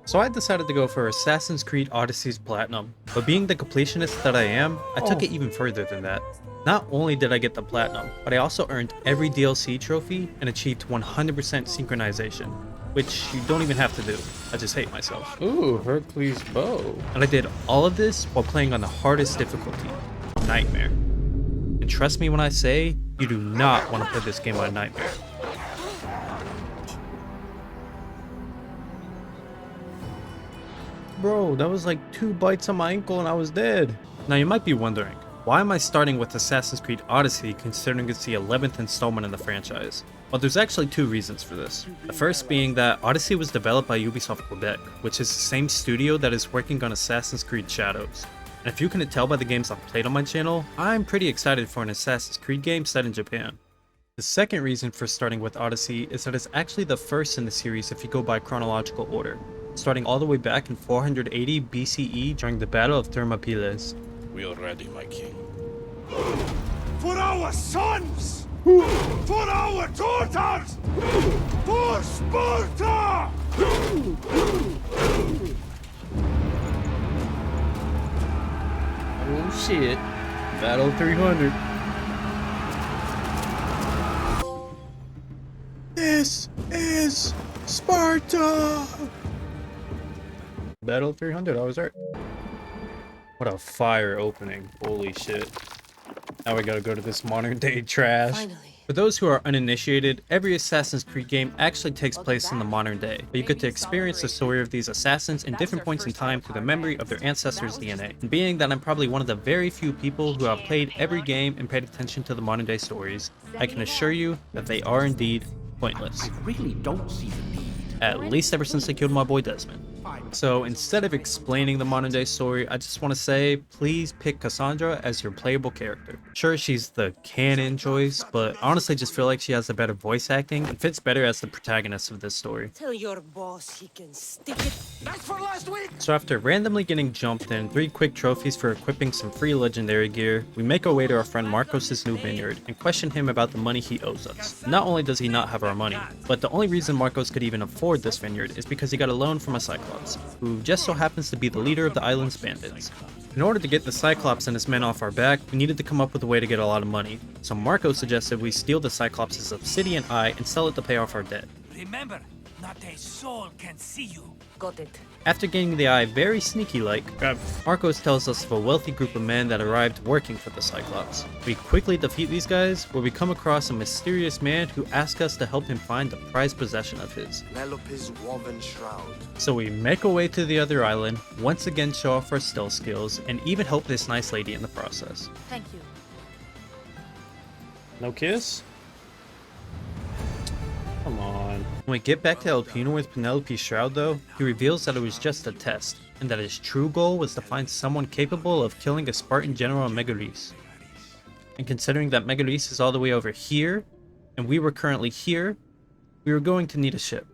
So I decided to go for Assassin's Creed Odyssey's Platinum, but being the completionist that I am, I took it even further than that. Not only did I get the Platinum, but I also earned every DLC trophy and achieved 100% synchronization, which you don't even have to do. I just hate myself. Ooh, Hercules bow. And I did all of this while playing on the hardest difficulty, Nightmare. And trust me when I say, you do not want to play this game on Nightmare. Bro, that was like 2 bites on my ankle and I was dead. Now you might be wondering, why am I starting with Assassin's Creed Odyssey considering it's the 11th installment in the franchise? Well, there's actually 2 reasons for this. The first being that Odyssey was developed by Ubisoft Quebec, which is the same studio that is working on Assassin's Creed Shadows. And if you couldn't tell by the games I've played on my channel, I'm pretty excited for an Assassin's Creed game set in Japan. The second reason for starting with Odyssey is that it's actually the first in the series if you go by chronological order, starting all the way back in 480 BCE during the Battle of Thermopylae. We are ready, my king. For our sons! For our daughters! For Sparta! Oh shit. Battle 300. This is Sparta! Battle 300, I was right. What a fire opening, holy shit. Now we gotta go to this modern day trash. Finally. For those who are uninitiated, every Assassin's Creed game actually takes place in the modern day, but you get to experience the story of these assassins in different points in time through the memory of their ancestors' DNA. And being that I'm probably one of the very few people who have played every game and paid attention to the modern day stories, I can assure you that they are indeed pointless. I really don't see the need. At least ever since they killed my boy Desmond. So instead of explaining the modern day story, I just want to say, please pick Cassandra as your playable character. Sure, she's the canon choice, but I honestly just feel like she has a better voice acting and fits better as the protagonist of this story. Tell your boss he can stick it. That's for last week! So after randomly getting jumped in 3 quick trophies for equipping some free legendary gear, we make our way to our friend Marcos' new vineyard and question him about the money he owes us. Not only does he not have our money, but the only reason Marcos could even afford this vineyard is because he got a loan from a Cyclops, who just so happens to be the leader of the island's bandits. In order to get the Cyclops and his men off our back, we needed to come up with a way to get a lot of money, so Marco suggested we steal the Cyclops' obsidian eye and sell it to pay off our debt. Remember, not a soul can see you. Got it. After gaining the eye very sneaky-like, Marcos tells us of a wealthy group of men that arrived working for the Cyclops. We quickly defeat these guys, where we come across a mysterious man who asks us to help him find a prized possession of his. Penelope's woven shroud. So we make our way to the other island, once again show off our stealth skills, and even help this nice lady in the process. Thank you. No kiss? Come on. When we get back to El Pino with Penelope's shroud though, he reveals that it was just a test, and that his true goal was to find someone capable of killing a Spartan general in Megaris. And considering that Megaris is all the way over here, and we were currently here, we were going to need a ship.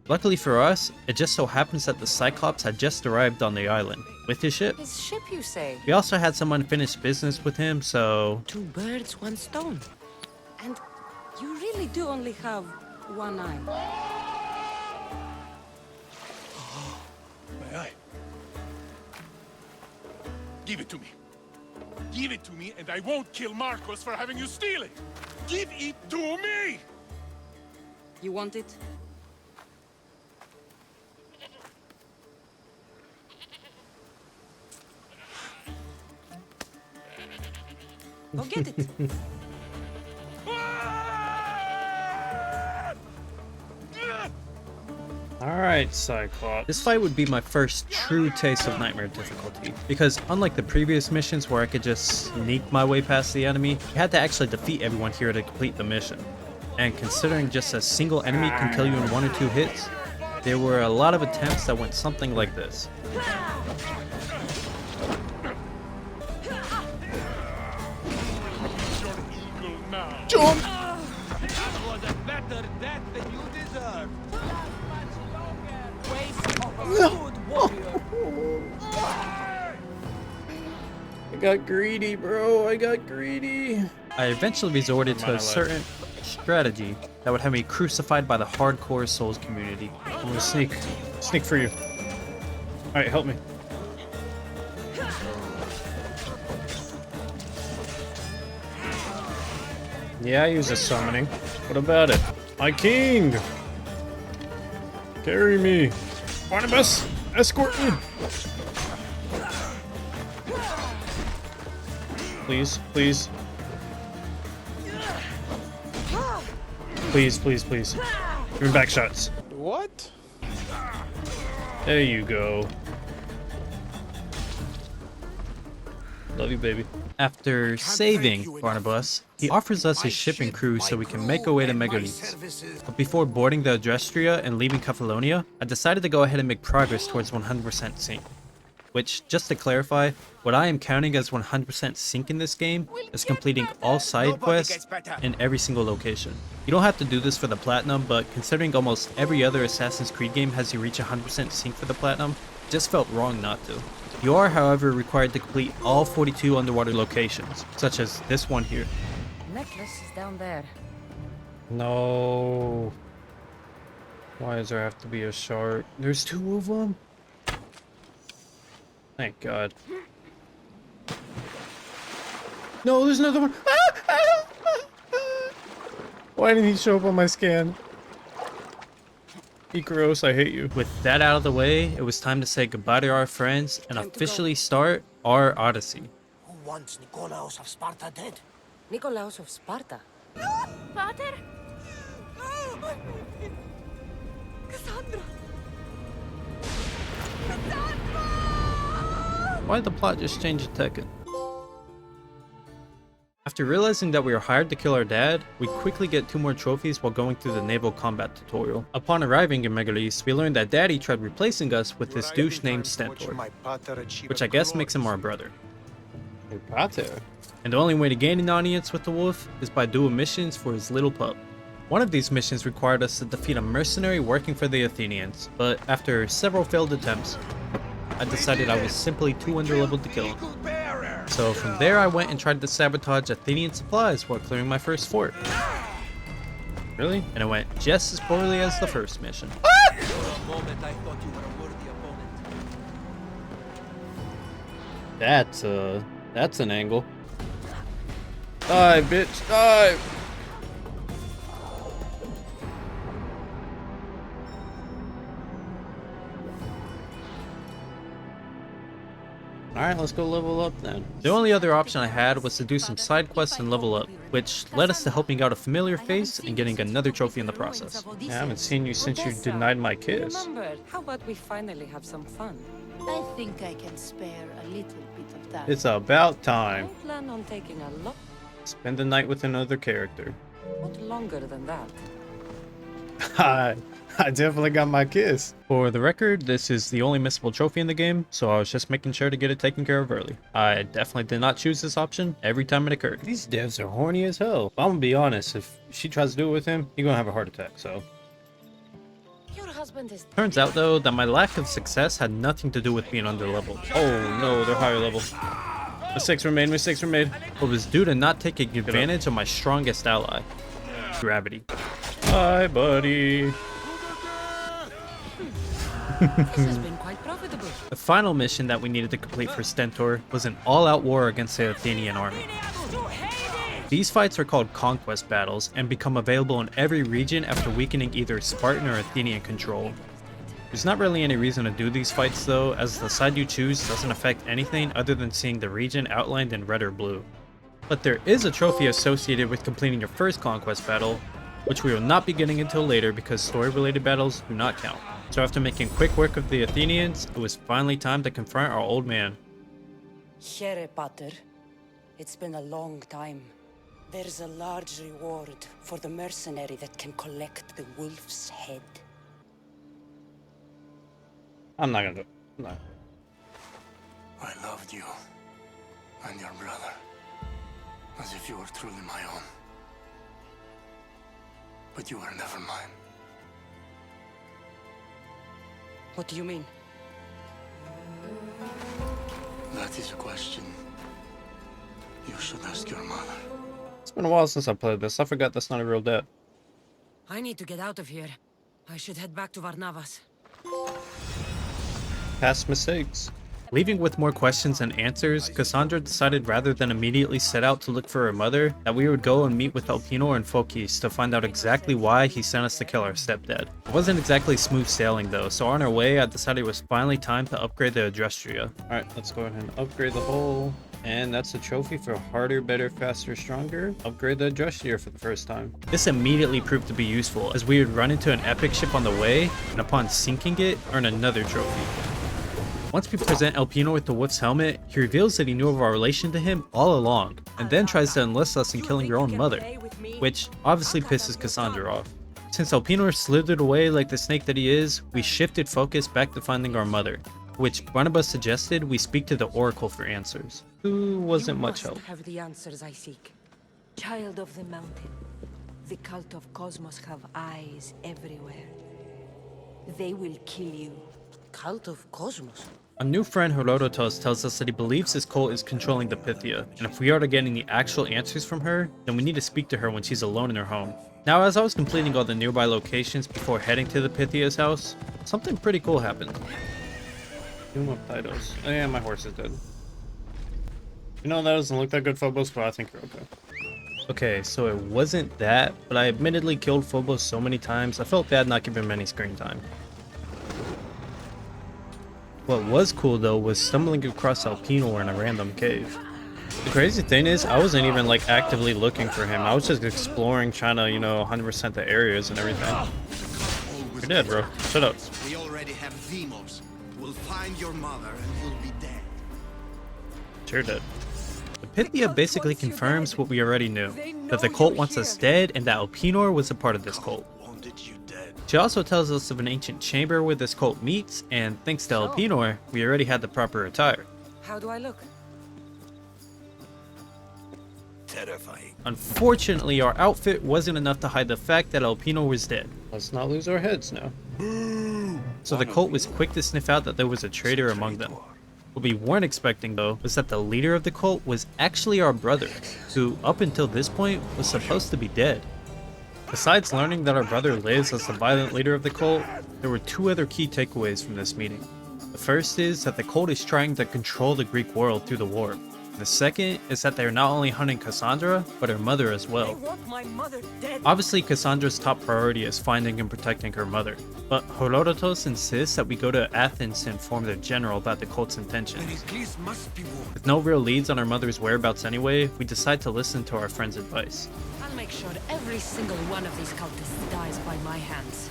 Luckily for us, it just so happens that the Cyclops had just arrived on the island, with his ship. His ship, you say? We also had some unfinished business with him, so... 2 birds, 1 stone. And you really do only have 1 eye. My eye. Give it to me. Give it to me, and I won't kill Marcos for having you steal it. Give it to me! You want it? Go get it. Alright, Cyclops. This fight would be my first true taste of Nightmare difficulty, because unlike the previous missions where I could just sneak my way past the enemy, you had to actually defeat everyone here to complete the mission. And considering just a single enemy can kill you in 1 or 2 hits, there were a lot of attempts that went something like this. Jump! That was a better death than you deserved. I got greedy, bro. I got greedy. I eventually resorted to a certain strategy that would have me crucified by the hardcore Souls community. I'm gonna sneak for you. Alright, help me. Yeah, I use a summoning. What about it? My king! Carry me! Barnabas! Escort me! Please, please. Please, please, please. Give me back shots. What? There you go. Love you, baby. After saving Barnabas, he offers us his ship and crew so we can make our way to Megalis. But before boarding the Adrestria and leaving Cephalonia, I decided to go ahead and make progress towards 100% sync. Which, just to clarify, what I am counting as 100% sync in this game is completing all side quests in every single location. You don't have to do this for the Platinum, but considering almost every other Assassin's Creed game has you reach 100% sync for the Platinum, it just felt wrong not to. You are, however, required to complete all 42 underwater locations, such as this one here. Necklace is down there. No. Why does there have to be a shark? There's two of them? Thank God. No, there's another one. Why didn't he show up on my scan? Icaros, I hate you. With that out of the way, it was time to say goodbye to our friends and officially start our Odyssey. Who wants Nikolaos of Sparta dead? Nikolaos of Sparta. Pater? Cassandra! Why did the plot just change to Tekken? After realizing that we were hired to kill our dad, we quickly get 2 more trophies while going through the naval combat tutorial. Upon arriving in Megalis, we learned that Daddy tried replacing us with this douche named Stentor, which I guess makes him our brother. Hey, Pater. And the only way to gain an audience with the wolf is by doing missions for his little pup. One of these missions required us to defeat a mercenary working for the Athenians, but after several failed attempts, I decided I was simply too underleveled to kill him. So from there I went and tried to sabotage Athenian supplies while clearing my first fort. Really? And it went just as poorly as the first mission. That's an angle. Die, bitch, die! Alright, let's go level up then. The only other option I had was to do some side quests and level up, which led us to helping out a familiar face and getting another trophy in the process. Yeah, I haven't seen you since you denied my kiss. Remember, how about we finally have some fun? I think I can spare a little bit of that. It's about I time. plan on taking a lot Spend the night with another character. longer than that. I definitely got my kiss. For the record, this is the only missable trophy in the game, so I was just making sure to get it taken care of early. I definitely did not choose this option every time it occurred. These devs are horny as hell. I'm gonna be honest, if she tries to do it with him, you're gonna have a heart attack, so. Your husband is Turns out though that my lack of success had nothing to do with being underleveled. Oh no, they're higher level. Mistakes were made, mistakes were made. It was due to not taking advantage of my strongest ally, gravity. Hi, buddy. This has been quite profitable. The final mission that we needed to complete for Stentor was an all-out war against the Athenian army. These fights are called conquest battles and become available in every region after weakening either Spartan or Athenian control. There's not really any reason to do these fights though, as the side you choose doesn't affect anything other than seeing the region outlined in red or blue. But there is a trophy associated with completing your first conquest battle, which we will not be getting until later because story-related battles do not count. So after making quick work of the Athenians, it was finally time to confront our old man. Here, Pater. It's been a long time. There's a large reward for the mercenary that can collect the wolf's head. I'm not gonna do it. I'm not. I loved you and your brother as if you were truly my own. But you were never mine. What do you mean? That is a question you should ask your mother. It's been a while since I played this. I forgot that's not a real debt. I need to get out of here. I should head back to Varnavas. Past mistakes. Leaving with more questions than answers, Cassandra decided rather than immediately set out to look for her mother, that we would go and meet with Elpenor and Fokis to find out exactly why he sent us to kill our stepdad. It wasn't exactly smooth sailing though, so on our way I decided it was finally time to upgrade the Adrestria. Alright, let's go ahead and upgrade the hull. And that's a trophy for harder, better, faster, stronger. Upgrade the Adrestria for the first time. This immediately proved to be useful, as we would run into an epic ship on the way, and upon sinking it, earn another trophy. Once we present Elpenor with the Wolf's helmet, he reveals that he knew of our relation to him all along, and then tries to enlist us in killing your own mother, which obviously pisses Cassandra off. Since Elpenor slithered away like the snake that he is, we shifted focus back to finding our mother, which Barnabas suggested we speak to the Oracle for answers, who wasn't much help. Have the answers I seek. Child of the mountain, the cult of Cosmos have eyes everywhere. They will kill you. Cult of Cosmos. Our new friend Herodotus tells us that he believes this cult is controlling the Pythia, and if we are to getting the actual answers from her, then we need to speak to her when she's alone in her home. Now, as I was completing all the nearby locations before heading to the Pythia's house, something pretty cool happened. Doom of Tydos. Oh yeah, my horse is dead. You know, that doesn't look that good, Phobos, but I think you're okay. Okay, so it wasn't that, but I admittedly killed Phobos so many times, I felt bad not giving him any screen time. What was cool though was stumbling across Elpenor in a random cave. The crazy thing is, I wasn't even like actively looking for him. I was just exploring, trying to, 100% the areas and everything. You're dead, bro. Shut up. We already have Demos. We'll find your mother and you'll be dead. You're dead. The Pythia basically confirms what we already knew, that the cult wants us dead and that Elpenor was a part of this cult. Wanted you dead. She also tells us of an ancient chamber where this cult meets, and thanks to Elpenor, we already had the proper attire. How do I look? Terrifying. Unfortunately, our outfit wasn't enough to hide the fact that Elpenor was dead. Let's not lose our heads now. So the cult was quick to sniff out that there was a traitor among them. What we weren't expecting though was that the leader of the cult was actually our brother, who up until this point was supposed to be dead. Besides learning that our brother lives as the violent leader of the cult, there were two other key takeaways from this meeting. The first is that the cult is trying to control the Greek world through the war. The second is that they're not only hunting Cassandra, but her mother as well. want my mother dead. Obviously, Cassandra's top priority is finding and protecting her mother, but Herodotus insists that we go to Athens to inform their general about the cult's intentions. With no real leads on her mother's whereabouts anyway, we decide to listen to our friend's advice. I'll make sure every single one of these cultists dies by my hands.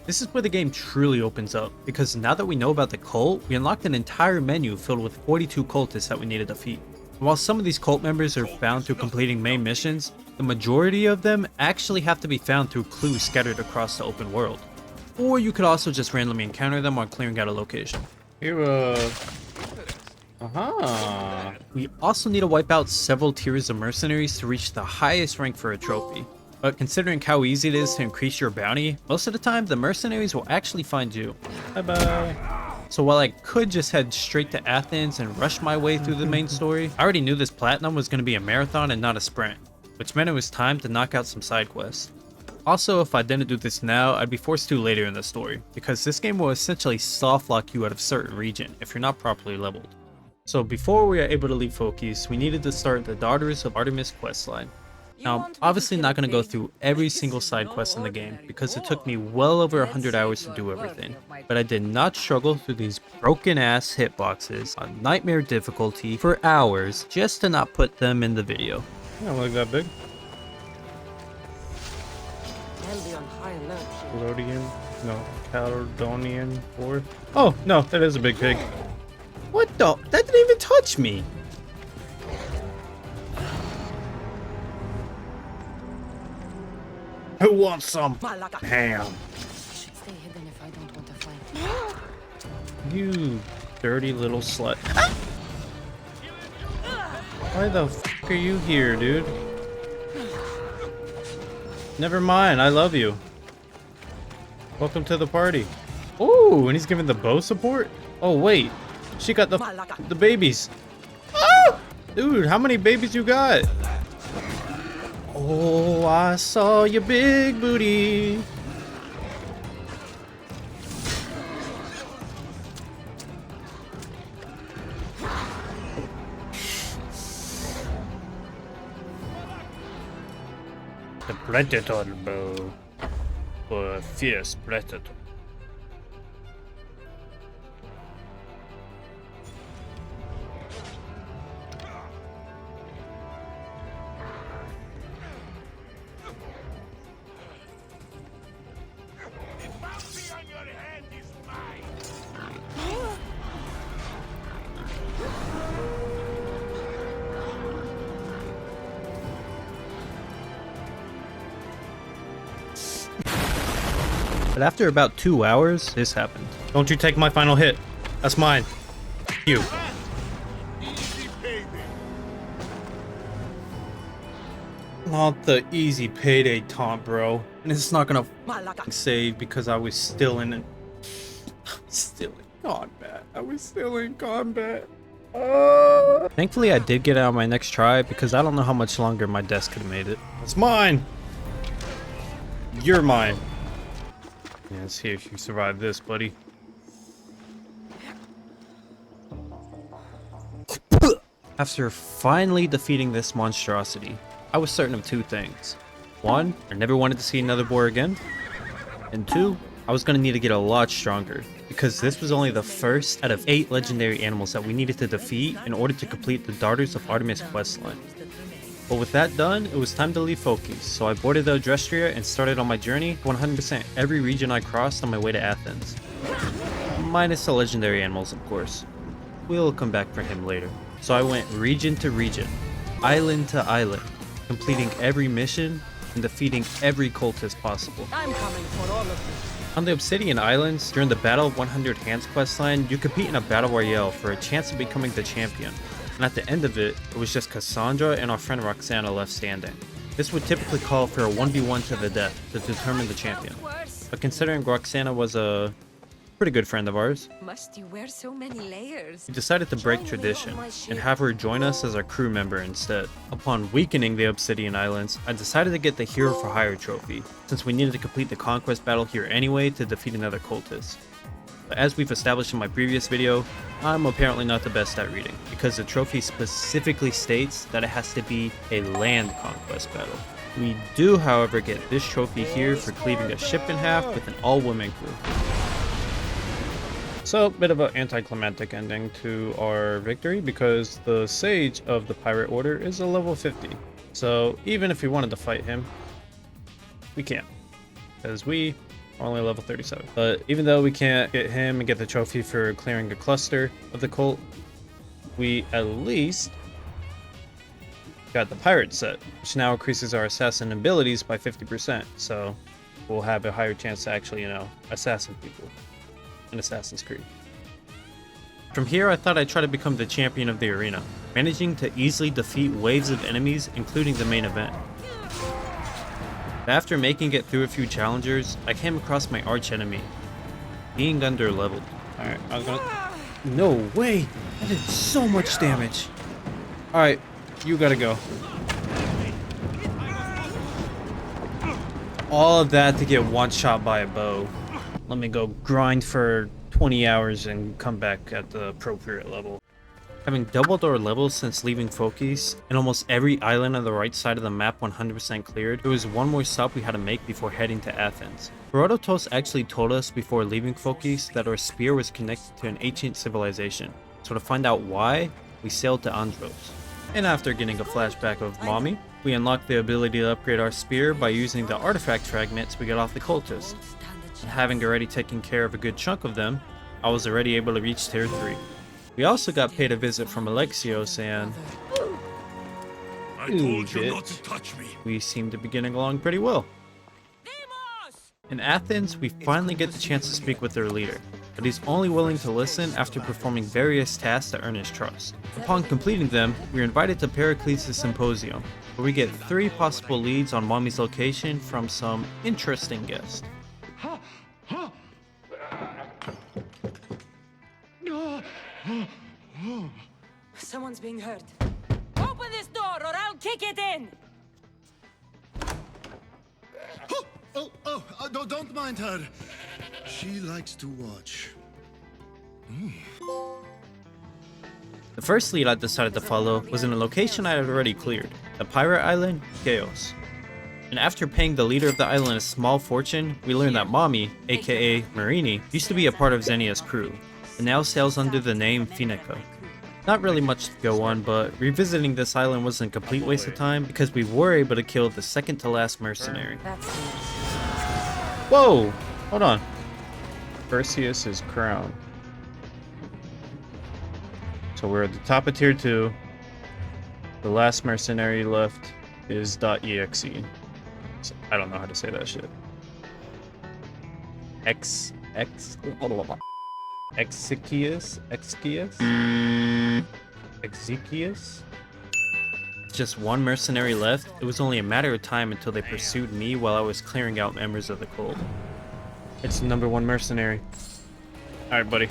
This is where the game truly opens up, because now that we know about the cult, we unlocked an entire menu filled with 42 cultists that we need to defeat. And while some of these cult members are found through completing main missions, the majority of them actually have to be found through clues scattered across the open world. Or you could also just randomly encounter them while clearing out a location. Here, We also need to wipe out several tiers of mercenaries to reach the highest rank for a trophy. But considering how easy it is to increase your bounty, most of the time the mercenaries will actually find you. Bye-bye. So while I could just head straight to Athens and rush my way through the main story, I already knew this platinum was going to be a marathon and not a sprint, which meant it was time to knock out some side quests. Also, if I didn't do this now, I'd be forced to later in the story, because this game will essentially soft lock you out of a certain region if you're not properly leveled. So before we are able to leave Fokis, we needed to start the Daughters of Artemis questline. Now, I'm obviously not going to go through every single side quest in the game, because it took me well over 100 hours to do everything. But I did not struggle through these broken ass hitboxes on nightmare difficulty for hours just to not put them in the video. Not like that big. I'll be on high alert. Calodian? No, Caledonian Fourth. Oh, no, that is a big pig. What the? That didn't even touch me! Who wants some ham? Should stay hidden if I don't want to fight. You dirty little slut. Why the f*** are you here, dude? Never mind, I love you. Welcome to the party. Oh, and he's giving the bow support? Oh, wait. She got the babies. Oh! Dude, how many babies you got? Oh, I saw your big booty. The predator bow. For a fierce predator. The bounty on your head is mine. But after about 2 hours, this happened. Don't you take my final hit. That's mine. You. Easy payday. Not the easy payday taunt, bro. And it's not gonna save because I was still in it. Still in combat. I was still in combat. Thankfully, I did get out on my next try because I don't know how much longer my desk could have made it. It's mine. You're mine. Yeah, let's see if you survive this, buddy. After finally defeating this monstrosity, I was certain of two things. One, I never wanted to see another boar again. And two, I was going to need to get a lot stronger, because this was only the first out of 8 legendary animals that we needed to defeat in order to complete the Daughters of Artemis questline. But with that done, it was time to leave Phokis, so I boarded the Adrestria and started on my journey to 100% every region I crossed on my way to Athens. Minus the legendary animals, of course. We'll come back for him later. So I went region to region, island to island, completing every mission and defeating every cultist possible. I'm coming for all of you. On the Obsidian Islands, during the Battle of 100 Hands questline, you compete in a battle royale for a chance of becoming the champion. And at the end of it, it was just Cassandra and our friend Roxana left standing. This would typically call for a 1v1 to the death to determine the champion. But considering Roxana was a pretty good friend of ours, Must you wear so many layers? we decided to break tradition and have her join us as a crew member instead. Upon weakening the Obsidian Islands, I decided to get the Hero for Hire trophy, since we needed to complete the conquest battle here anyway to defeat another cultist. But as we've established in my previous video, I'm apparently not the best at reading, because the trophy specifically states that it has to be a land conquest battle. We do, however, get this trophy here for cleaving a ship in half with an all-women crew. So, a bit of an anticlimactic ending to our victory, because the Sage of the Pirate Order is a level 50. So, even if we wanted to fight him, we can't, because we are only level 37. But even though we can't get him and get the trophy for clearing a cluster of the cult, we at least got the pirate set, which now increases our assassin abilities by 50%. So we'll have a higher chance to actually, assassin people in Assassin's Creed. From here, I thought I'd try to become the champion of the arena, managing to easily defeat waves of enemies, including the main event. But after making it through a few challengers, I came across my arch enemy, being under-leveled. Alright, I was gonna... No way! I did so much damage! Alright, you gotta go. All of that to get one-shot by a bow. Let me go grind for 20 hours and come back at the appropriate level. Having doubled our levels since leaving Phokis, and almost every island on the right side of the map 100% cleared, there was one more stop we had to make before heading to Athens. Herodotus actually told us before leaving Phokis that our spear was connected to an ancient civilization, so to find out why, we sailed to Andros. And after getting a flashback of Mommy, we unlocked the ability to upgrade our spear by using the artifact fragments we got off the cultists. And having already taken care of a good chunk of them, I was already able to reach tier 3. We also got paid a visit from Alexios, and I told you not to touch me. we seem to be getting along pretty well. In Athens, we finally get the chance to speak with their leader, but he's only willing to listen after performing various tasks to earn his trust. Upon completing them, we are invited to Pericles' Symposium, where we get 3 possible leads on Mommy's location from some interesting guests. Someone's being hurt. Open this door or I'll kick it in! don't mind her. She likes to watch. The first lead I decided to follow was in a location I had already cleared, the pirate island, Chaos. And after paying the leader of the island a small fortune, we learned that Mommy, aka Marini, used to be a part of Xenia's crew, and now sails under the name Finica. Not really much to go on, but revisiting this island wasn't a complete waste of time because we were able to kill the second to last mercenary. Whoa! Hold on. Perseus's crown. So we're at the top of tier 2. The last mercenary left is .exe. So I don't know how to say that shit. Exekius? Just one mercenary left, it was only a matter of time until they pursued me while I was clearing out members of the cult. It's the #1 mercenary. Alright, buddy.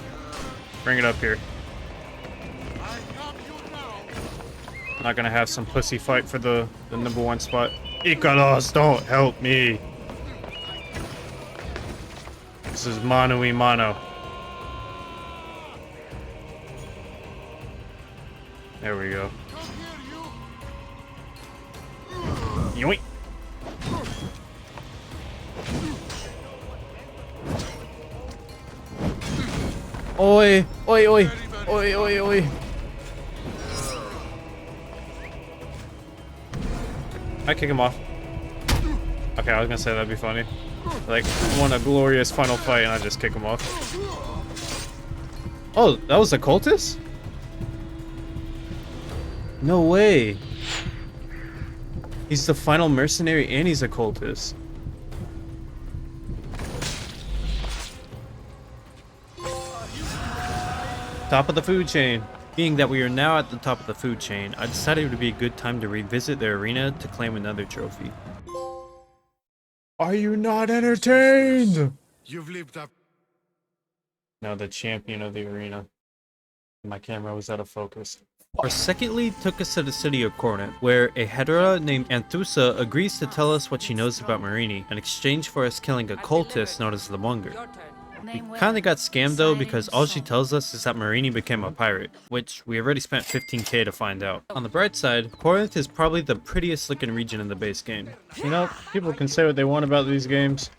Bring it up here. Not gonna have some pussy fight for the #1 spot. Ikalos, don't help me. This is mano y mano. There we go. Yoink. Oi! Oi! Oi! Oi! Oi! Oi! I kick him off. Okay, I was gonna say that'd be funny. Like, won a glorious final fight and I just kick him off. Oh, that was a cultist? No way. He's the final mercenary and he's a cultist. Top of the food chain. Being that we are now at the top of the food chain, I decided it would be a good time to revisit the arena to claim another trophy. Are you not entertained? You've lived up. Now the champion of the arena. My camera was out of focus. Our second lead took us to the city of Corinth, where a Hedera named Anthusa agrees to tell us what she knows about Marini in exchange for us killing a cultist known as the Munger. We kinda got scammed though because all she tells us is that Marini became a pirate, which we already spent 15k to find out. On the bright side, Corinth is probably the prettiest looking region in the base game. You know, people can say what they want about these games.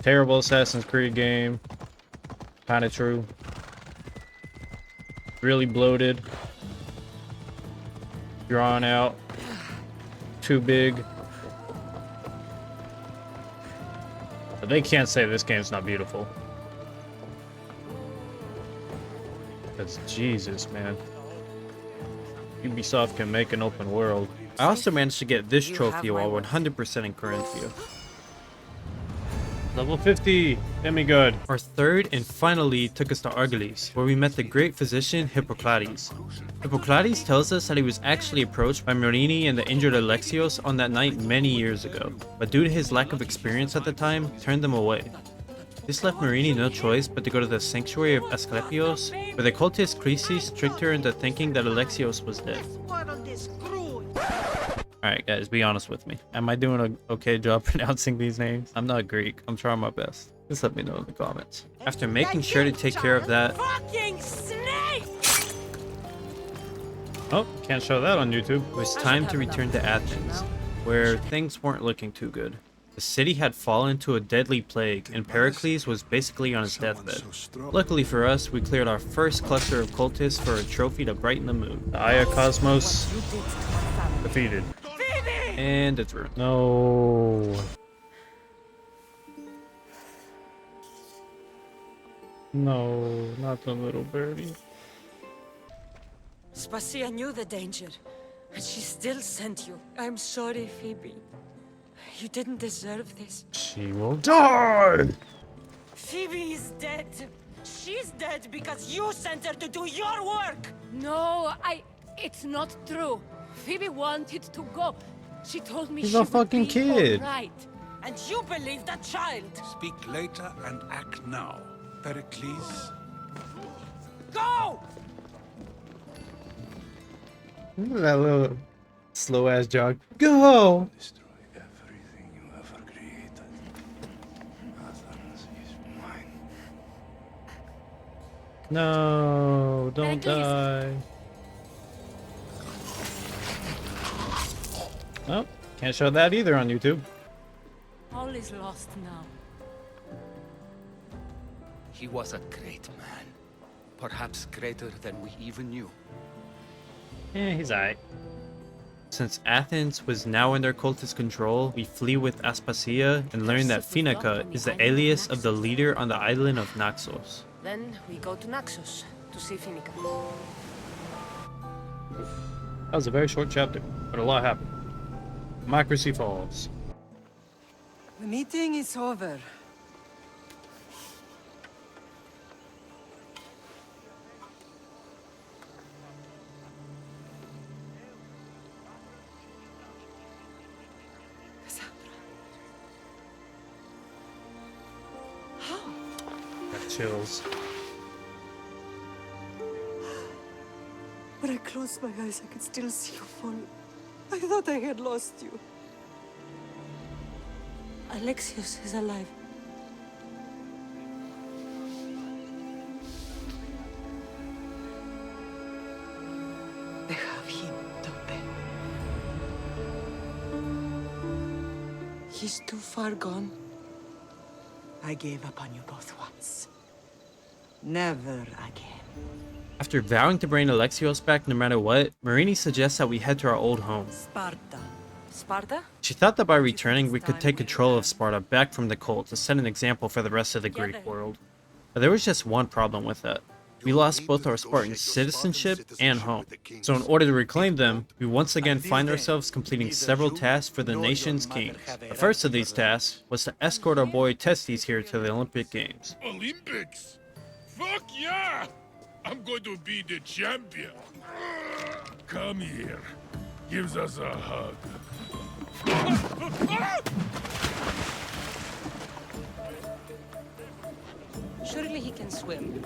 Terrible Assassin's Creed game. Kinda true. Really bloated. Drawn out. Too big. But they can't say this game's not beautiful. Because Jesus, man. Ubisoft can make an open world. I also managed to get this trophy while 100% in Corinthia. Level 50, demigod. Our third and final lead took us to Argolis, where we met the great physician Hippocrates. Hippocrates tells us that he was actually approached by Marini and the injured Alexios on that night many years ago, but due to his lack of experience at the time, turned them away. This left Marini no choice but to go to the sanctuary of Asclepios, where the cultist Chrysis tricked her into thinking that Alexios was dead. Alright guys, be honest with me. Am I doing an okay job pronouncing these names? I'm not Greek. I'm trying my best. Just let me know in the comments. After making sure to take care of that... Fucking snake! Oh, can't show that on YouTube. It was time to return to Athens, where things weren't looking too good. The city had fallen to a deadly plague, and Pericles was basically on his deathbed. Luckily for us, we cleared our first cluster of cultists for a trophy to brighten the mood. The Aya Cosmos defeated. And it's ruined. No. No, not the little birdie. Spacia knew the danger, and she still sent you. I'm sorry, Phoebe. You didn't deserve this. She will die! Phoebe is dead. She's dead because you sent her to do your work! No, it's not true. Phoebe wanted to go. She told me She's she a would fucking be kid. all right. And you believe that child! Speak later and act now. Pericles. Go! Look at that little slow ass jog. Go! Destroy everything you ever created. No, don't die. Oh, can't show that either on YouTube. All is lost now. He was a great man. Perhaps greater than we even knew. He's alright. Since Athens was now under cultist control, we flee with Aspasia and learn that Phoenicia is the alias of the leader on the island of Naxos. Then we go to Naxos to see Phoenicia. That was a very short chapter, but a lot happened. Democracy falls. The meeting is over. Got chills. When I closed my eyes, I could still see you falling. I thought I had lost you. Alexios is alive. They have him, don't they? He's too far gone. I gave up on you both once. Never again. After vowing to bring Alexios back no matter what, Marini suggests that we head to our old home. Sparta. Sparta? She thought that by returning, we could take control of Sparta back from the cult to set an example for the rest of the Greek world. But there was just one problem with that. We lost both our Spartan citizenship and home. So in order to reclaim them, we once again find ourselves completing several tasks for the nation's kings. The first of these tasks was to escort our boy Testes here to the Olympic Games. Olympics? Fuck yeah! I'm going to be the champion. Come here. Gives us a hug. Surely he can swim.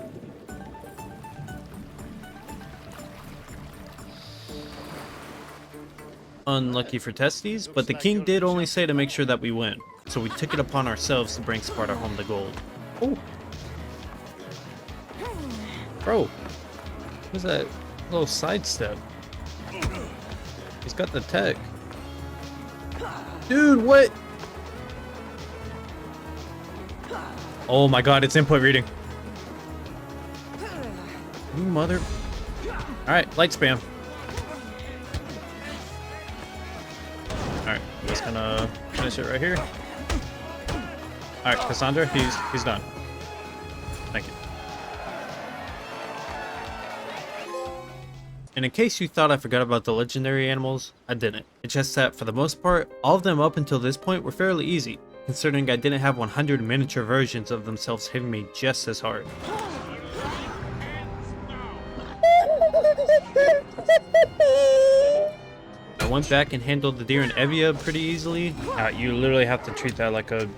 Unlucky for Testes, but the king did only say to make sure that we win. So we took it upon ourselves to bring Sparta home the gold. Oh. Bro, what's that little sidestep? He's got the tech. Dude, what? Oh my god, it's input reading. You mother... Alright, light spam. Alright, I'm just gonna finish it right here. Alright, Cassandra, he's done. Thank you. And in case you thought I forgot about the legendary animals, I didn't. It's just that, for the most part, all of them up until this point were fairly easy, considering I didn't have 100 miniature versions of themselves hitting me just as hard. I went back and handled the deer in Evia pretty easily. You literally have to treat that like a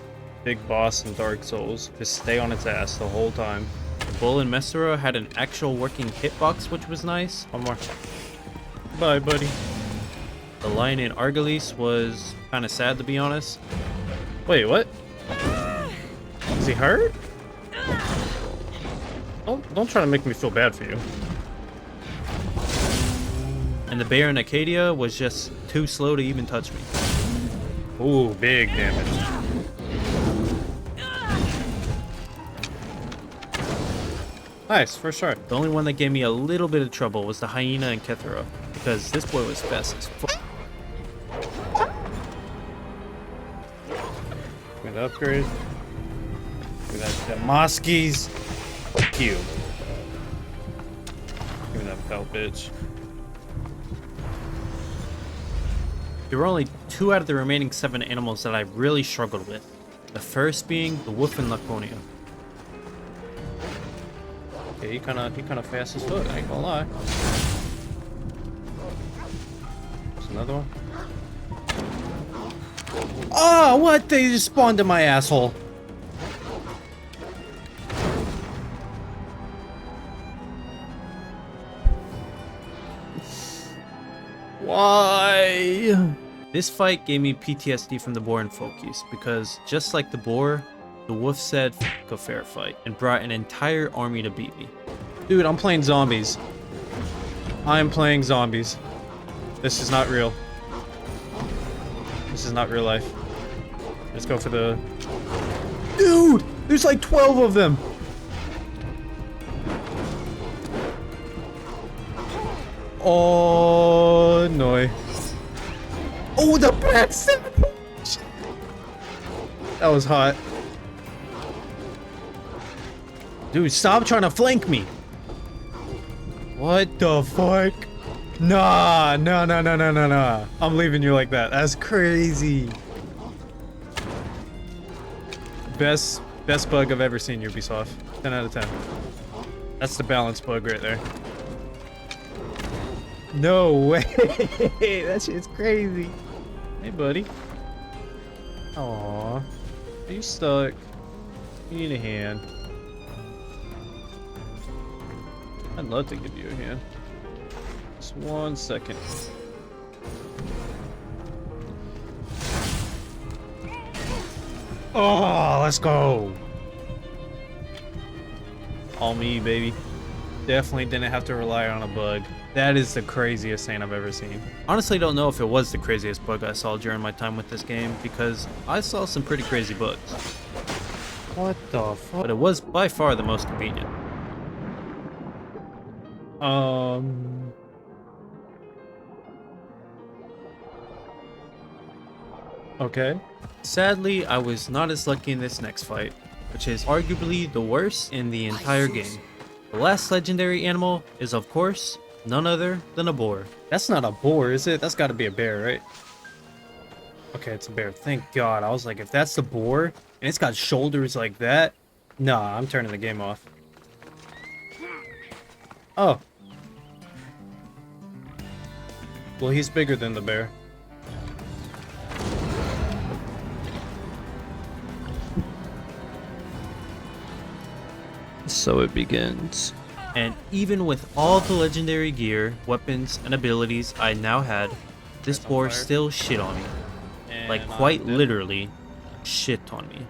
big boss in Dark Souls. Just stay on its ass the whole time. The bull in Messera had an actual working hitbox, which was nice. One more. Bye, buddy. The lion in Argolis was kind of sad, to be honest. Wait, what? Is he hurt? Don't try to make me feel bad for you. And the bear in Acadia was just too slow to even touch me. Ooh, big damage. Nice, for sure. The only one that gave me a little bit of trouble was the hyena in Kethera, because this boy was fast as fuck. Give me the upgrade. Give me that Moskies. Q. Give me that belt, bitch. There were only 2 out of the remaining 7 animals that I really struggled with. The first being the wolf in Laconia. Okay, he kinda fast as fuck, I ain't gonna lie. There's another one. Oh, what? They just spawned in my asshole. Why? This fight gave me PTSD from the boar and Focus, because just like the boar, the wolf said "F*** a fair fight" and brought an entire army to beat me. Dude, I'm playing zombies. I'm playing zombies. This is not real. This is not real life. Let's go for the... Dude! There's like 12 of them! Oh, no. Oh, the backstab! That was hot. Dude, stop trying to flank me! What the fuck? Nah, nah. I'm leaving you like that. That's crazy. Best bug I've ever seen, Ubisoft. 10 out of 10. That's the balance bug right there. No way. That shit's crazy. Hey, buddy. Aw. Are you stuck? You need a hand. I'd love to give you a hand. Just 1 second. Oh, let's go. All me, baby. Definitely didn't have to rely on a bug. That is the craziest thing I've ever seen. Honestly, don't know if it was the craziest bug I saw during my time with this game, because I saw some pretty crazy bugs. What the fuck? But it was by far the most convenient. Okay. Sadly, I was not as lucky in this next fight, which is arguably the worst in the entire game. The last legendary animal is, of course, none other than a boar. That's not a boar, is it? That's gotta be a bear, right? Okay, it's a bear. Thank God. I was like, if that's the boar, and it's got shoulders like that, nah, I'm turning the game off. Oh. Well, he's bigger than the bear. So it begins. And even with all the legendary gear, weapons, and abilities I now had, this boar still shit on me. Like, quite literally, shit on me.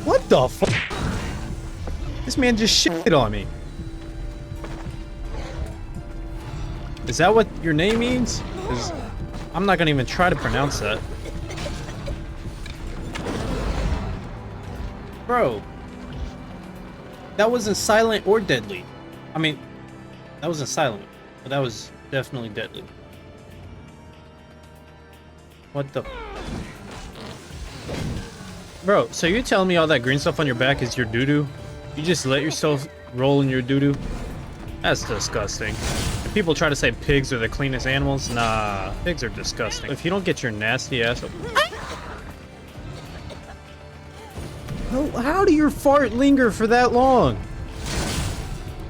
What the fuck? This man just shit on me. Is that what your name means? 'Cause I'm not gonna even try to pronounce that. Bro. That wasn't silent or deadly. I mean, that wasn't silent, but that was definitely deadly. What the... Bro, so you're telling me all that green stuff on your back is your doo-doo? You just let yourself roll in your doo-doo? That's disgusting. If people try to say pigs are the cleanest animals, nah, pigs are disgusting. If you don't get your nasty ass up... No, how do your fart linger for that long?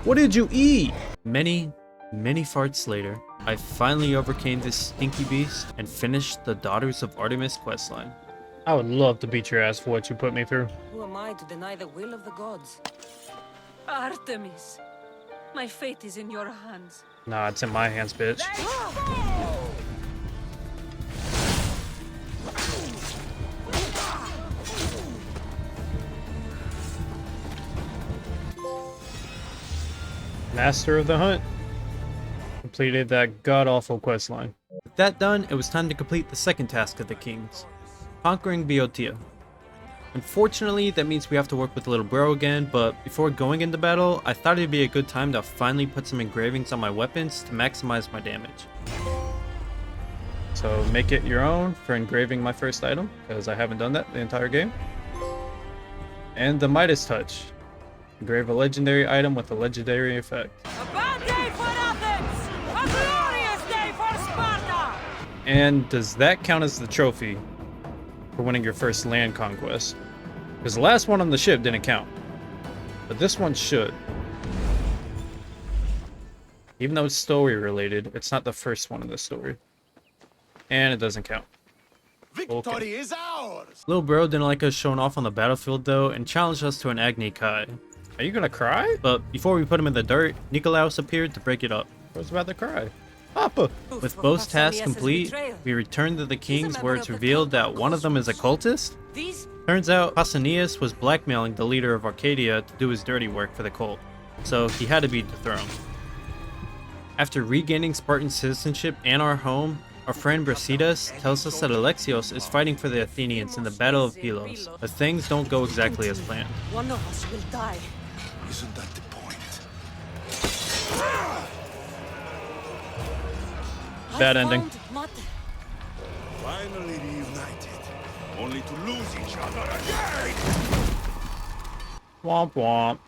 What did you eat? Many farts later, I finally overcame this stinky beast and finished the Daughters of Artemis questline. I would love to beat your ass for what you put me through. Who am I to deny the will of the gods? Artemis, my fate is in your hands. Nah, it's in my hands, bitch. Master of the Hunt. Completed that god-awful questline. With that done, it was time to complete the second task of the kings, conquering Boeotia. Unfortunately, that means we have to work with little bro again, but before going into battle, I thought it'd be a good time to finally put some engravings on my weapons to maximize my damage. So make it your own for engraving my first item, because I haven't done that the entire game. And the Midas Touch. Engrave a legendary item with a legendary effect. A bad day for Athens! A glorious day for Sparta! And does that count as the trophy for winning your first land conquest? Because the last one on the ship didn't count. But this one should. Even though it's story related, it's not the first one in the story. And it doesn't count. Victory is ours! Little bro didn't like us showing off on the battlefield though, and challenged us to an Agni Kai. Are you gonna cry? But before we put him in the dirt, Nikolaos appeared to break it up. I was about to cry. Papa! With both tasks complete, we returned to the kings where it's revealed that one of them is a cultist. Turns out Pausanias was blackmailing the leader of Arcadia to do his dirty work for the cult. so he had to be dethroned. After regaining Spartan citizenship and our home, our friend Brasidas tells us that Alexios is fighting for the Athenians in the Battle of Pylos, but things don't go exactly as planned. One of us will die. Isn't that the point? Bad ending. Finally reunited, only to lose each other again! Womp womp.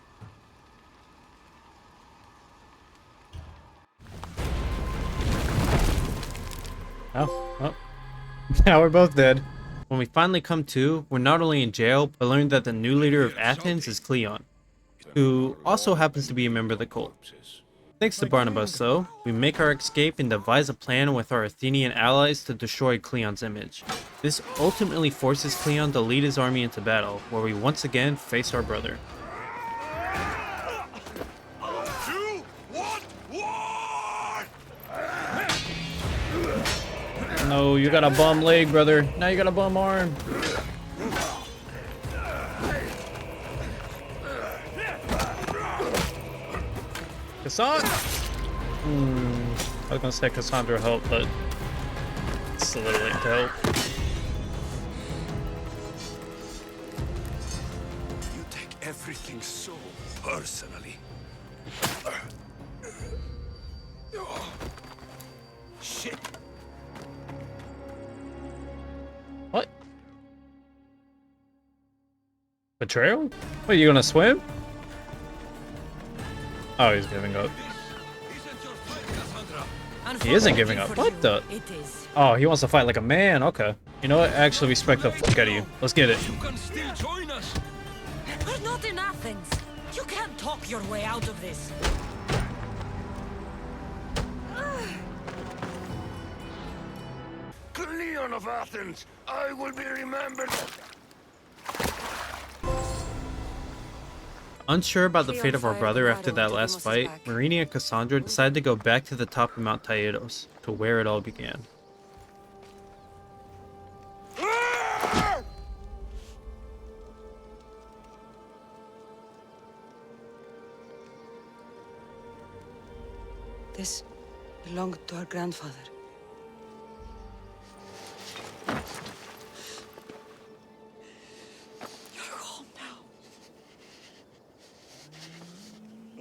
Oh. Now we're both dead. When we finally come to, we're not only in jail, but learn that the new leader of Athens is Cleon, who also happens to be a member of the cult. Thanks to Barnabas, though, we make our escape and devise a plan with our Athenian allies to destroy Cleon's image. This ultimately forces Cleon to lead his army into battle, where we once again face our brother. No, you got a bum leg, brother. Now you got a bum arm. Cassandra? I was gonna say Cassandra help, but it's a little late to help. You take everything so personally. Shit. What? Betrayal? What, you gonna swim? Oh, he's giving up. He isn't giving up. What the? Oh, he wants to fight like a man. Okay. You know what? I actually respect the fuck out of you. Let's get it. You can still join us. We're not in Athens. You can't talk your way out of this. Cleon of Athens, I will be remembered. Unsure about the fate of our brother after that last fight, Marini and Cassandra decided to go back to the top of Mount Taygetos, to where it all began. This belonged to our grandfather. You're home now.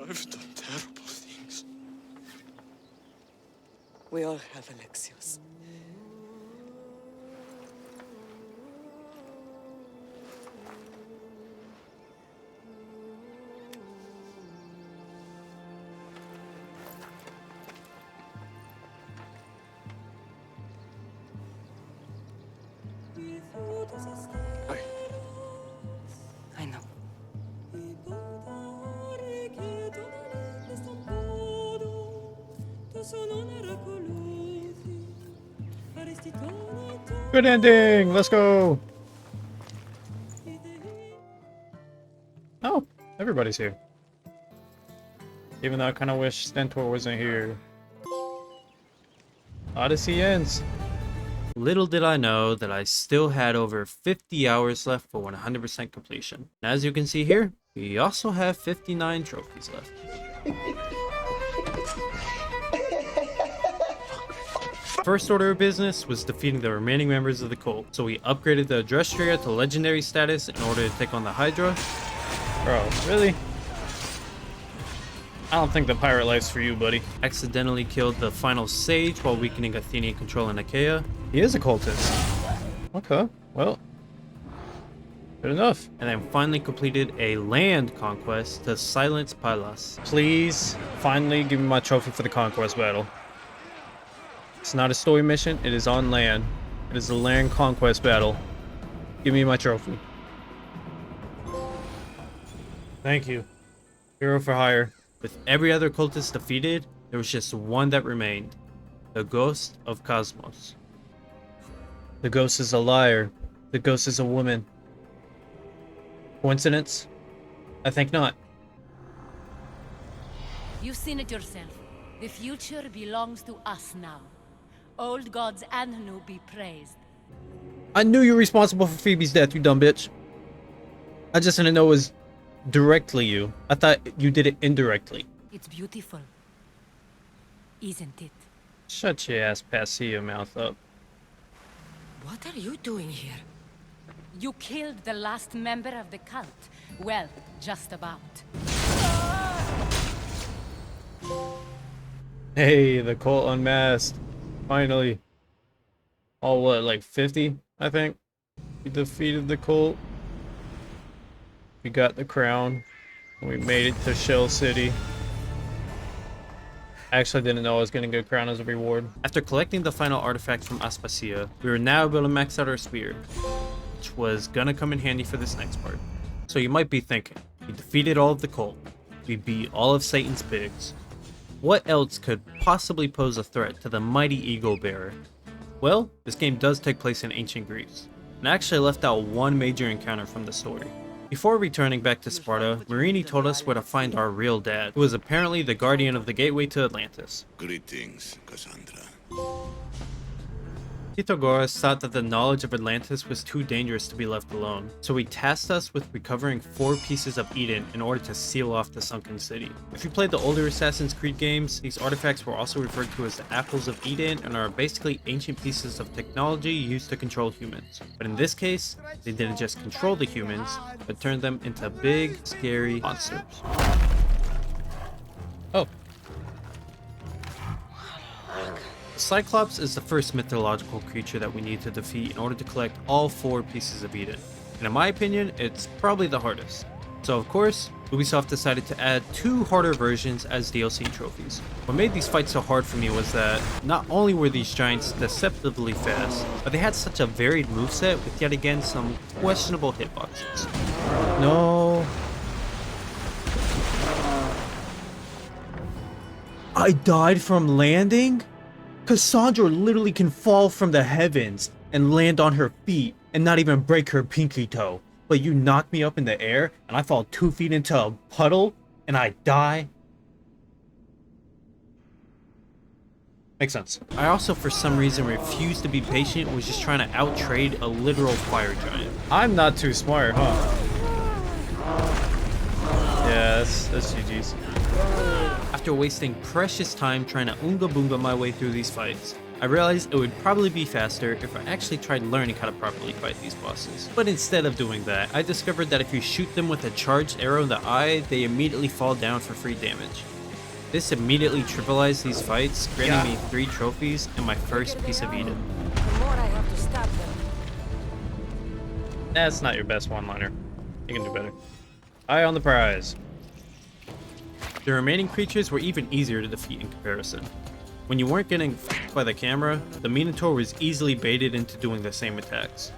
I've done terrible things. We all have, Alexios. I know. Good ending! Let's go! Oh, everybody's here. Even though I kind of wish Stentor wasn't here. Odyssey ends. Little did I know that I still had over 50 hours left for 100% completion. And as you can see here, we also have 59 trophies left. First order of business was defeating the remaining members of the cult, so we upgraded the Adrestria to legendary status in order to take on the Hydra. Bro, really? I don't think the pirate life's for you, buddy. Accidentally killed the final sage while weakening Athenian control in Achaia. He is a cultist. Okay, well, good enough. And then finally completed a land conquest to silence Pylos. Please, finally give me my trophy for the conquest battle. It's not a story mission, it is on land. It is a land conquest battle. Give me my trophy. Thank you. Hero for hire. With every other cultist defeated, there was just one that remained. The ghost of Cosmos. The ghost is a liar. The ghost is a woman. Coincidence? I think not. You've seen it yourself. The future belongs to us now. Old gods and new be praised. I knew you were responsible for Phoebe's death, you dumb bitch. I just didn't know it was Directly you. I thought you did it indirectly. It's beautiful, isn't it? Shut your ass passy your mouth up. What are you doing here? You killed the last member of the cult. Well, just about. Hey, the cult unmasked. Finally. All what, like 50, I think? We defeated the cult. We got the crown. And we made it to Shell City. I actually didn't know I was getting a crown as a reward. After collecting the final artifact from Aspasia, we were now able to max out our spear, which was gonna come in handy for this next part. So you might be thinking, we defeated all of the cult. We beat all of Satan's pigs. What else could possibly pose a threat to the mighty Eagle Bearer? Well, this game does take place in ancient Greece, and I actually left out one major encounter from the story. Before returning back to Sparta, Marini told us where to find our real dad, who was apparently the guardian of the gateway to Atlantis. Greetings, Cassandra. Pythagoras thought that the knowledge of Atlantis was too dangerous to be left alone, so he tasked us with recovering 4 pieces of Eden in order to seal off the sunken city. If you played the older Assassin's Creed games, these artifacts were also referred to as the Apples of Eden and are basically ancient pieces of technology used to control humans. But in this case, they didn't just control the humans, but turned them into big, scary monsters. Oh. The Cyclops is the first mythological creature that we need to defeat in order to collect all 4 pieces of Eden, and in my opinion, it's probably the hardest. So of course, Ubisoft decided to add 2 harder versions as DLC trophies. What made these fights so hard for me was that not only were these giants deceptively fast, but they had such a varied moveset with yet again some questionable hitboxes. No. I died from landing? Cassandra literally can fall from the heavens and land on her feet and not even break her pinky toe. But you knock me up in the air and I fall 2 feet into a puddle and I die? Makes sense. I also for some reason refused to be patient and was just trying to out-trade a literal fire giant. I'm not too smart, huh? Yeah, that's GG's. After wasting precious time trying to Oonga Boonga my way through these fights, I realized it would probably be faster if I actually tried learning how to properly fight these bosses. But instead of doing that, I discovered that if you shoot them with a charged arrow in the eye, they immediately fall down for free damage. This immediately trivialized these fights, granting me 3 trophies and my first piece of Eden. The more I have to stab them. That's not your best one-liner. You can do better. Eye on the prize. The remaining creatures were even easier to defeat in comparison. When you weren't getting f***ed by the camera, the Minotaur was easily baited into doing the same attacks.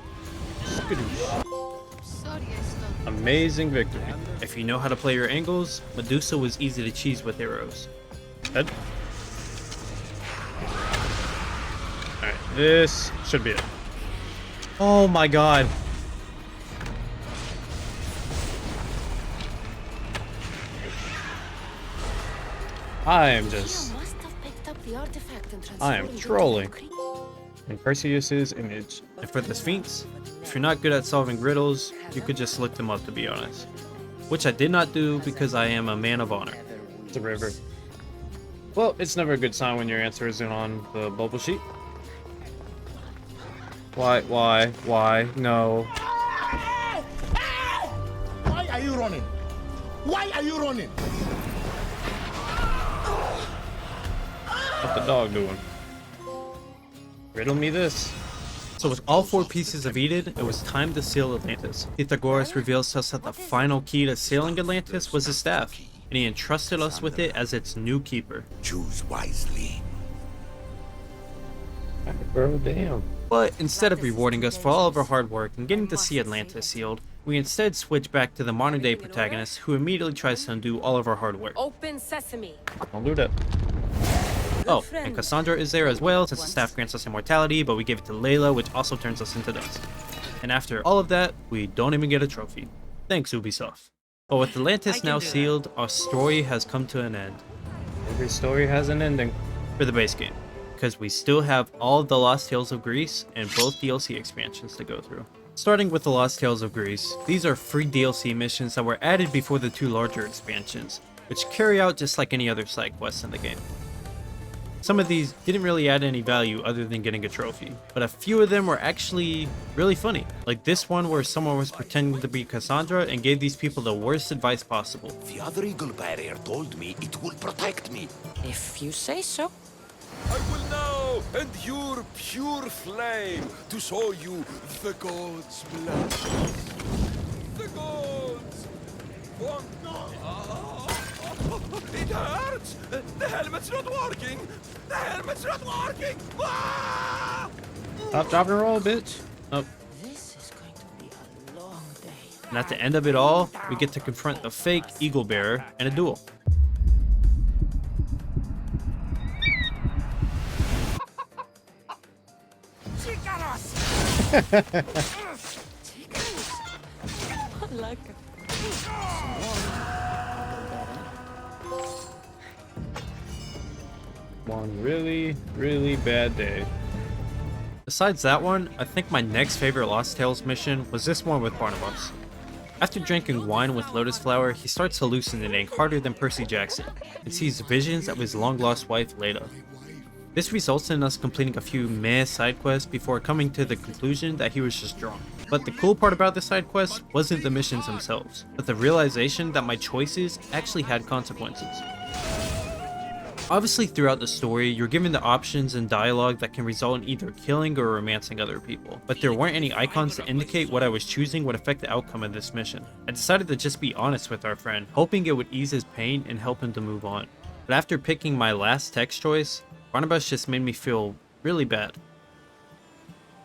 Amazing victory. If you know how to play your angles, Medusa was easy to cheese with arrows. Head. Alright, this should be it. Oh my god. I am trolling. And Perseus's image. And for the Sphinx, if you're not good at solving riddles, you could just look them up, to be honest. Which I did not do because I am a man of honor. It's a river. Well, it's never a good sign when your answer isn't on the bubble sheet. Why, no. Why are you running? Why are you running? What the dog doing? Riddle me this. So with all 4 pieces of Eden, it was time to seal Atlantis. Pythagoras reveals to us that the final key to sealing Atlantis was his staff, and he entrusted us with it as its new keeper. Choose wisely. Bro, damn. But instead of rewarding us for all of our hard work and getting to see Atlantis sealed, we instead switch back to the modern day protagonist who immediately tries to undo all of our hard work. Open sesame. Don't do that. Oh, and Cassandra is there as well, since the staff grants us immortality, but we give it to Layla, which also turns us into dust. And after all of that, we don't even get a trophy. Thanks, Ubisoft. But with Atlantis now sealed, our story has come to an end. Every story has an ending. For the base game, because we still have all of the Lost Tales of Greece and both DLC expansions to go through. Starting with the Lost Tales of Greece, these are free DLC missions that were added before the 2 larger expansions, which carry out just like any other side quests in the game. Some of these didn't really add any value other than getting a trophy, but a few of them were actually really funny. Like this one where someone was pretending to be Cassandra and gave these people the worst advice possible. The other eagle barrier told me it will protect me. If you say so. I will now endure pure flame to show you the gods' blessing. The gods! It hurts! The helmet's not working! The helmet's not working! Ah! Stop, drop, and roll, bitch. Oh. This is going to be a long day. And at the end of it all, we get to confront the fake Eagle Bearer in a duel. One really bad day. Besides that one, I think my next favorite Lost Tales mission was this one with Barnabas. After drinking wine with Lotus Flower, he starts hallucinating harder than Percy Jackson and sees visions of his long-lost wife, Layla. This results in us completing a few meh side quests before coming to the conclusion that he was just drunk. But the cool part about the side quests wasn't the missions themselves, but the realization that my choices actually had consequences. Obviously, throughout the story, you're given the options and dialogue that can result in either killing or romancing other people, but there weren't any icons to indicate what I was choosing would affect the outcome of this mission. I decided to just be honest with our friend, hoping it would ease his pain and help him to move on. But after picking my last text choice, Barnabas just made me feel really bad.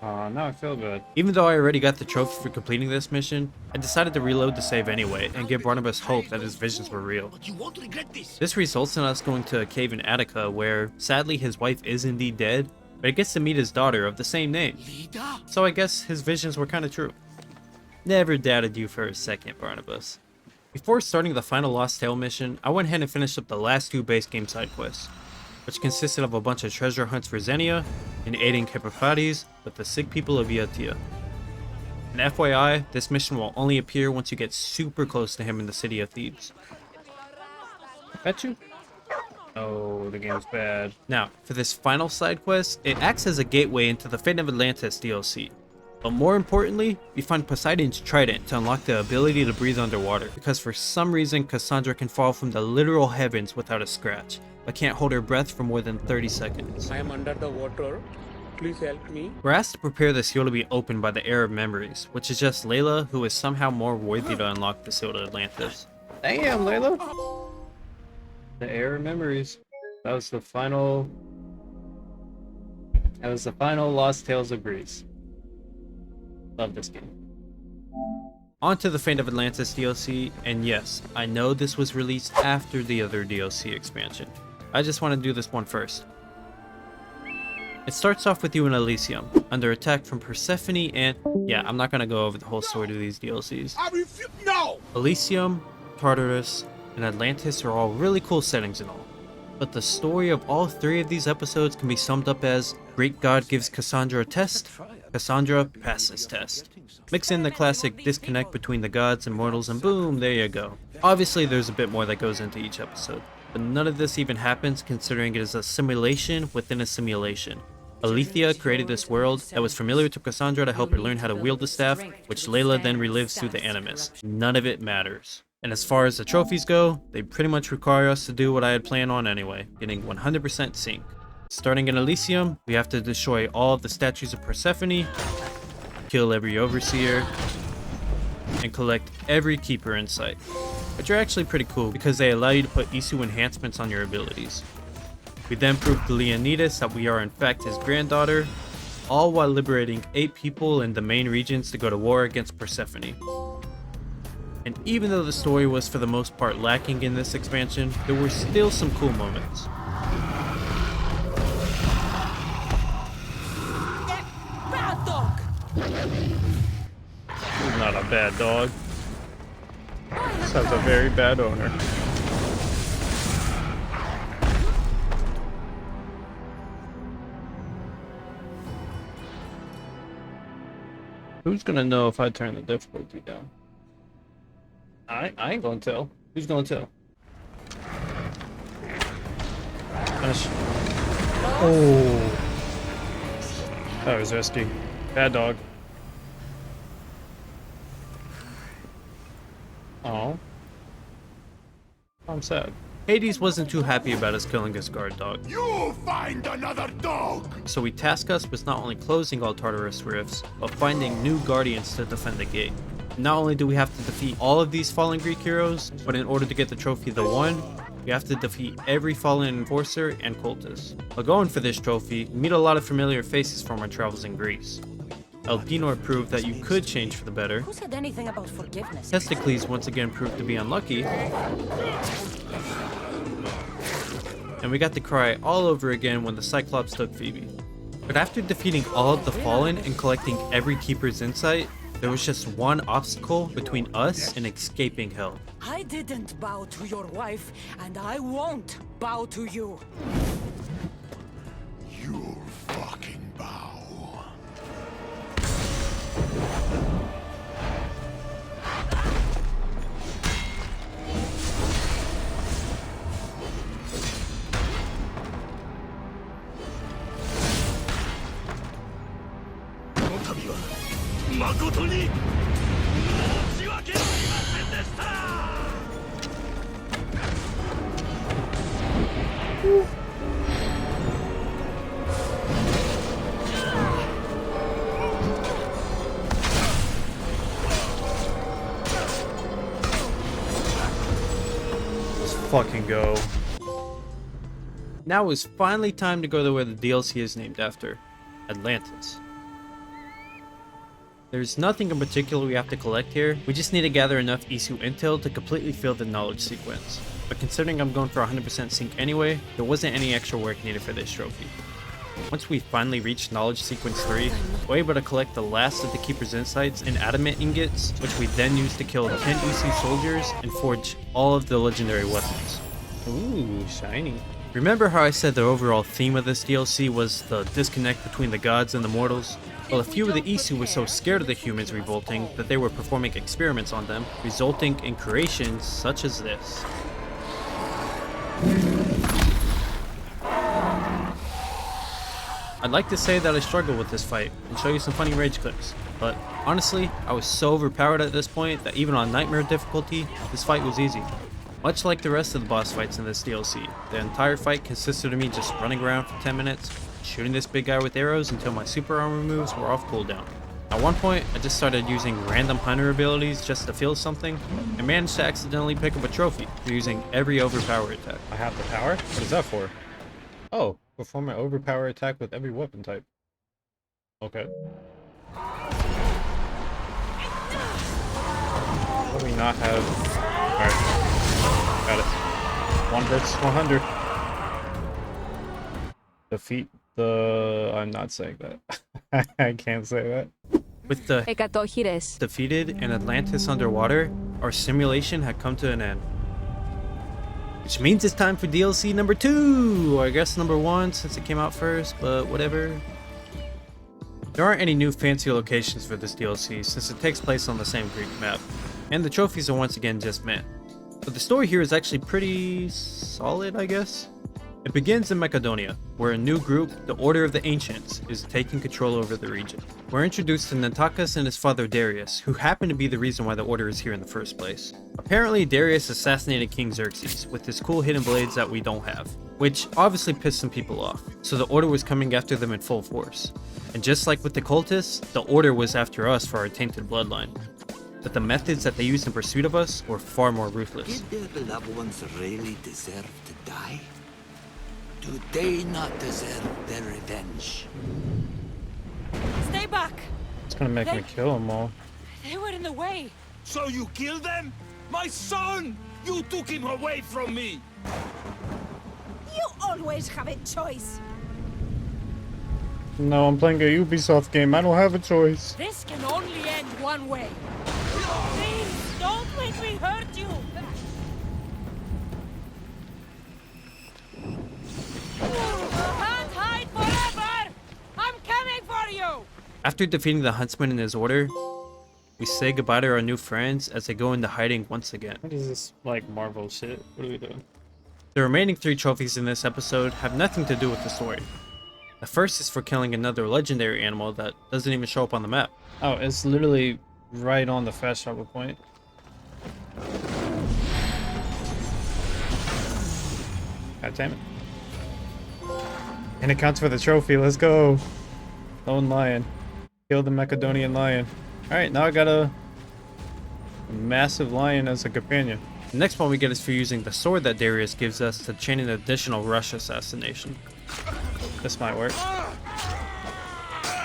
Now I feel good. Even though I already got the trophy for completing this mission, I decided to reload the save anyway and give Barnabas hope that his visions were real. You won't regret this. This results in us going to a cave in Attica where, sadly, his wife is indeed dead, but he gets to meet his daughter of the same name. So I guess his visions were kind of true. Never doubted you for a second, Barnabas. Before starting the final Lost Tale mission, I went ahead and finished up the last 2 base game side quests, which consisted of a bunch of treasure hunts for Xenia and aiding Hippocrates with the sick people of Iatia. And FYI, this mission will only appear once you get super close to him in the city of Thebes. Bet you? Oh, the game's bad. Now, for this final side quest, it acts as a gateway into the Fate of Atlantis DLC. But more importantly, we find Poseidon's trident to unlock the ability to breathe underwater, because for some reason Cassandra can fall from the literal heavens without a scratch, but can't hold her breath for more than 30 seconds. I am under the water. Please help me. We're asked to prepare the seal to be opened by the Heir of Memories, which is just Layla, who is somehow more worthy to unlock the seal to Atlantis. Damn, Layla! The Heir of Memories. That was the final Lost Tales of Greece. Love this game. On to the Fate of Atlantis DLC, and yes, I know this was released after the other DLC expansion. I just want to do this one first. It starts off with you in Elysium, under attack from Persephone and... yeah, I'm not going to go over the whole story of these DLCs. No! Elysium, Tartarus, and Atlantis are all really cool settings and all. But the story of all 3 of these episodes can be summed up as Great God gives Cassandra a test, Cassandra passes test. Mix in the classic disconnect between the gods and mortals and boom, there you go. Obviously there's a bit more that goes into each episode, but none of this even happens considering it is a simulation within a simulation. Alethea created this world that was familiar to Cassandra to help her learn how to wield the staff, which Layla then relives through the Animus. None of it matters. And as far as the trophies go, they pretty much require us to do what I had planned on anyway, getting 100% sync. Starting in Elysium, we have to destroy all of the statues of Persephone, kill every overseer, and collect every keeper in sight, which are actually pretty cool because they allow you to put Isu enhancements on your abilities. We then prove to Leonidas that we are in fact his granddaughter, all while liberating 8 people in the main regions to go to war against Persephone. And even though the story was for the most part lacking in this expansion, there were still some cool moments. Bad dog! He's not a bad dog. This has a very bad owner. Who's gonna know if I turn the difficulty down? I ain't gonna tell. Who's gonna tell? Finish. Oh. That was risky. Bad dog. Oh. I'm sad. Hades wasn't too happy about us killing his guard dog. You find another dog! So he tasked us with not only closing all Tartarus rifts, but finding new guardians to defend the gate. Not only do we have to defeat all of these fallen Greek heroes, but in order to get the trophy the one, we have to defeat every fallen enforcer and cultist. While going for this trophy, we meet a lot of familiar faces from our travels in Greece. Elpinor proved that you could change for the better. Who said anything about forgiveness? Testicles once again proved to be unlucky. And we got to cry all over again when the Cyclops took Phoebe. But after defeating all of the Fallen and collecting every Keeper's insight, there was just one obstacle between us and escaping hell. I didn't bow to your wife, and I won't bow to you. You'll fucking bow. Let's fucking go. Now is finally time to go to where the DLC is named after, Atlantis. There's nothing in particular we have to collect here, we just need to gather enough Isu intel to completely fill the knowledge sequence. But considering I'm going for 100% sync anyway, there wasn't any extra work needed for this trophy. Once we finally reached knowledge sequence 3, we're able to collect the last of the Keeper's insights and adamant ingots, which we then use to kill 10 Isu soldiers and forge all of the legendary weapons. Ooh, shiny. Remember how I said the overall theme of this DLC was the disconnect between the gods and the mortals? Well, a few of the Isu were so scared of the humans revolting that they were performing experiments on them, resulting in creations such as this. I'd like to say that I struggled with this fight and show you some funny rage clips, but honestly, I was so overpowered at this point that even on Nightmare difficulty, this fight was easy. Much like the rest of the boss fights in this DLC, the entire fight consisted of me just running around for 10 minutes, shooting this big guy with arrows until my super armor moves were off cooldown. At one point, I just started using random hunter abilities just to feel something, and managed to accidentally pick up a trophy for using every overpower attack. I have the power? What is that for? Oh, perform an overpower attack with every weapon type. Okay. What do we not have? Alright. Got it. 1 versus 100. Defeat the... I'm not saying that. I can't say that. With the defeated and Atlantis underwater, our simulation had come to an end. Which means it's time for DLC number 2, or I guess number 1 since it came out first, but whatever. There aren't any new fancy locations for this DLC since it takes place on the same Greek map, and the trophies are once again just men. But the story here is actually pretty solid, I guess. It begins in Macedonia, where a new group, the Order of the Ancients, is taking control over the region. We're introduced to Nantakas and his father Darius, who happen to be the reason why the Order is here in the first place. Apparently, Darius assassinated King Xerxes with his cool hidden blades that we don't have, which obviously pissed some people off, so the Order was coming after them in full force. And just like with the cultists, the Order was after us for our tainted bloodline. But the methods that they used in pursuit of us were far more ruthless. Did their loved ones really deserve to die? Do they not deserve their revenge? Stay back! It's gonna make me kill them all. They were in the way. So you killed them? My son! You took him away from me! You always have a choice. No, I'm playing a Ubisoft game. I don't have a choice. This can only end one way. Please, don't make me hurt you! Can't hide forever! I'm coming for you! After defeating the huntsman and his order, we say goodbye to our new friends as they go into hiding once again. What is this, like, Marvel shit? What are we doing? The remaining 3 trophies in this episode have nothing to do with the story. The first is for killing another legendary animal that doesn't even show up on the map. Oh, it's literally right on the fast travel point. God damn it. And it counts for the trophy. Let's go. Lone lion. Kill the Macedonian lion. Alright, now I got a massive lion as a companion. The next one we get is for using the sword that Darius gives us to chain an additional rush assassination. This might work.